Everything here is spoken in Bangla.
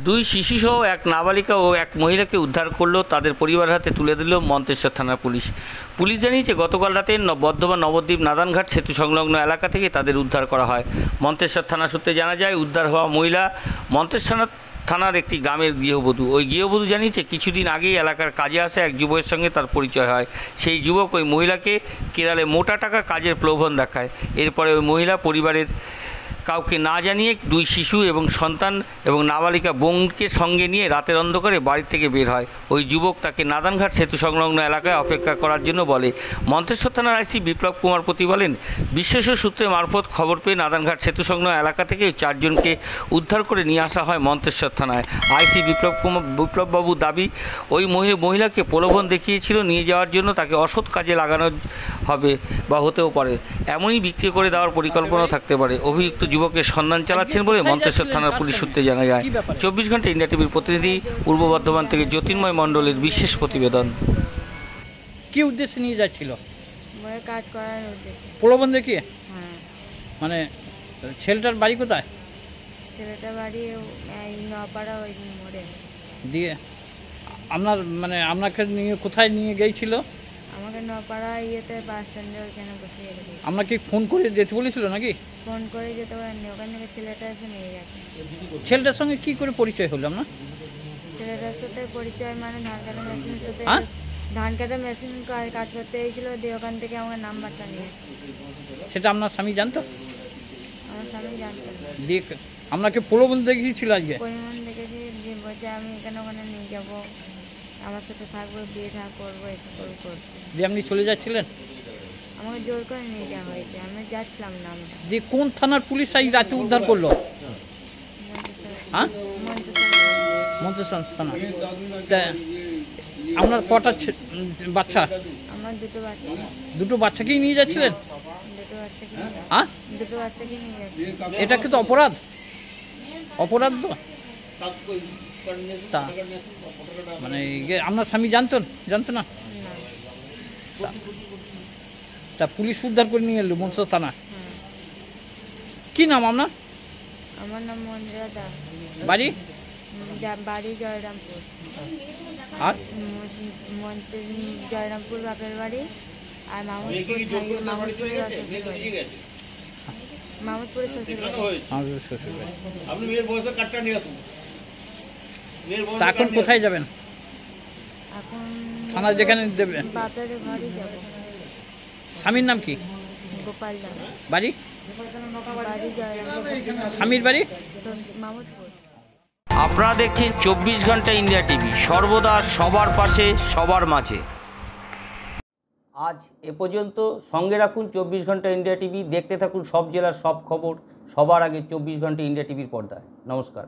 দুই শিশুসহ এক নাবালিকা ও এক মহিলাকে উদ্ধার করলো তাদের পরিবারের হাতে তুলে দিল মন্তেশ্বর থানার পুলিশ। পুলিশ জানিয়েছে গতকাল রাতে বর্ধমান নবদ্বীপ নাদানঘাট সেতু সংলগ্ন এলাকা থেকে তাদের উদ্ধার করা হয়। মন্তেশ্বর থানা সূত্রে জানা যায় উদ্ধার হওয়া মহিলা মন্তেশ্বর থানার একটি গ্রামের গৃহবধূ। ওই গৃহবধূ জানিয়েছে কিছুদিন আগেই এলাকার কাজে আসা এক যুবকের সঙ্গে তার পরিচয় হয়। সেই যুবক ওই মহিলাকে কেরালে মোটা টাকার কাজের প্রলোভন দেখায়। এরপরে ওই মহিলা পরিবারের কাউকে না জানিয়ে দুই শিশু এবং সন্তান এবং নাবালিকা বোনকে সঙ্গে নিয়ে রাতের অন্ধকারে বাড়ি থেকে বের হয়। ওই যুবক তাকে নাদানঘাট সেতু সংলগ্ন এলাকায় অপেক্ষা করার জন্য বলে। মন্তেশ্বর থানার আইসি বিপ্লব কুমার পতি বলেন, বিশ্বস্ত সূত্রে মারফত খবর পেয়ে নাদানঘাট সেতু সংলগ্ন এলাকা থেকে চারজনকে উদ্ধার করে নিয়ে আসা হয় মন্তেশ্বর থানায়। আইসি বিপ্লববাবু দাবি, ওই মহিলাকে প্রলোভন দেখিয়েছিল নিয়ে যাওয়ার জন্য, তাকে অসৎ কাজে লাগানো হবে বা হতেও পারে, এমনই বিক্রি করে দেওয়ার পরিকল্পনা থাকতে পারে। অভিযুক্ত যুবকের সন্ধান চালাচ্ছেন বলে মন্তেশ্বর থানার পুলিশ সূত্রে জানা যায়। 24 ঘন্টা ইন্ডিয়া টিভির প্রতিনিধি পূর্ব বর্ধমান থেকে জ্যোতির্ময় মণ্ডলের বিশেষ প্রতিবেদন। কি উদ্দেশ্যে নিয়ে যাচ্ছিল? কাজ করার উদ্দেশ্যে। প্রলোভন দেখিয়ে? হ্যাঁ। মানে ছেলেটার বাড়ি কোথায়? ছেলেটার বাড়ি এই নপাড়া ওই মোড়ে। দিয়ে আপনাকে নিয়ে কোথায় নিয়ে গিয়েছিল? আমাকে নপাড়া বাস স্ট্যান্ডে ওইখানে বসিয়ে রেখেছে। আপনাকে ফোন করে যেতে বলেছিল নাকি? ফোন করে যেতে পারেননি, ওখান থেকে ছেলেটা এসে নিয়ে গেছে। ছেলেটার সঙ্গে কি করে পরিচয় হলো আপনার? ছেলেটার সাথে পরিচয় ধান কাটা মেশিনের সাথে ধান কাটা মেশিন কাজ করতে এসেছিল, দিয়ে ওখান থেকে আমার নাম্বারটা নিয়ে। সেটা আপনার স্বামী জানতো? আমার স্বামী জানতো। দিয়ে আপনাকে প্রলোভন দেখিয়েছিল? আজকে পরিমাণ দেখেছি, যে বলছে আমি এখানে ওখানে নিয়ে যাবো, আমার সাথে থাকবো, বিয়ে থা করবো, এসব করবো। দিয়ে আপনি চলে যাচ্ছিলেন? আমাকে জোর করে নিয়ে যাওয়া হয়েছে, আমি যাচ্ছিলাম না। দিয়ে কোন থানার পুলিশ এই রাতে উদ্ধার করলো? হ্যাঁ, মন্তেশ্বর থানা। আপনার কটা বাচ্চা? আমার দুটো বাচ্চা। দুটো বাচ্চাকেই নিয়ে যাচ্ছিলেন? দুটো বাচ্চাকে। হ্যাঁ, দুটো বাচ্চাকে নিয়ে যাচ্ছি। এটা কিন্তু অপরাধ তো। তা মানে আপনার স্বামী জানতো না? তা পুলিশ উদ্ধার করে নিয়ে এলো মন্তেশ্বর থানা। কি নাম আপনার? আমার নাম মঞ্জুরা দাস। বাড়ি? বাড়ি জয়রামপুর। আর জয়রামপুর বাপের বাড়ি, আর মামুদপুরে শ্বশুর বাড়ি। এখন কোথায় যাবেন? এখন থানা যেখানে দেবেন। বাপের বাড়ি যাব। স্বামীর নাম কি? গোপাল দাস। বাড়ি? বাড়ি জয়রামপুর। স্বামীর বাড়ি? মামুদপুর। আপনারা দেখছেন 24 ঘন্টা ইন্ডিয়া টিভি, সর্বদা সবার পাশে সবার মাঝে। আজ এ পর্যন্ত। সঙ্গে রাখুন 24 ঘন্টা ইন্ডিয়া টিভি। দেখতে থাকুন সব জেলার সব খবর সবার আগে 24 ঘন্টা ইন্ডিয়া টিভির পর্দায়। নমস্কার।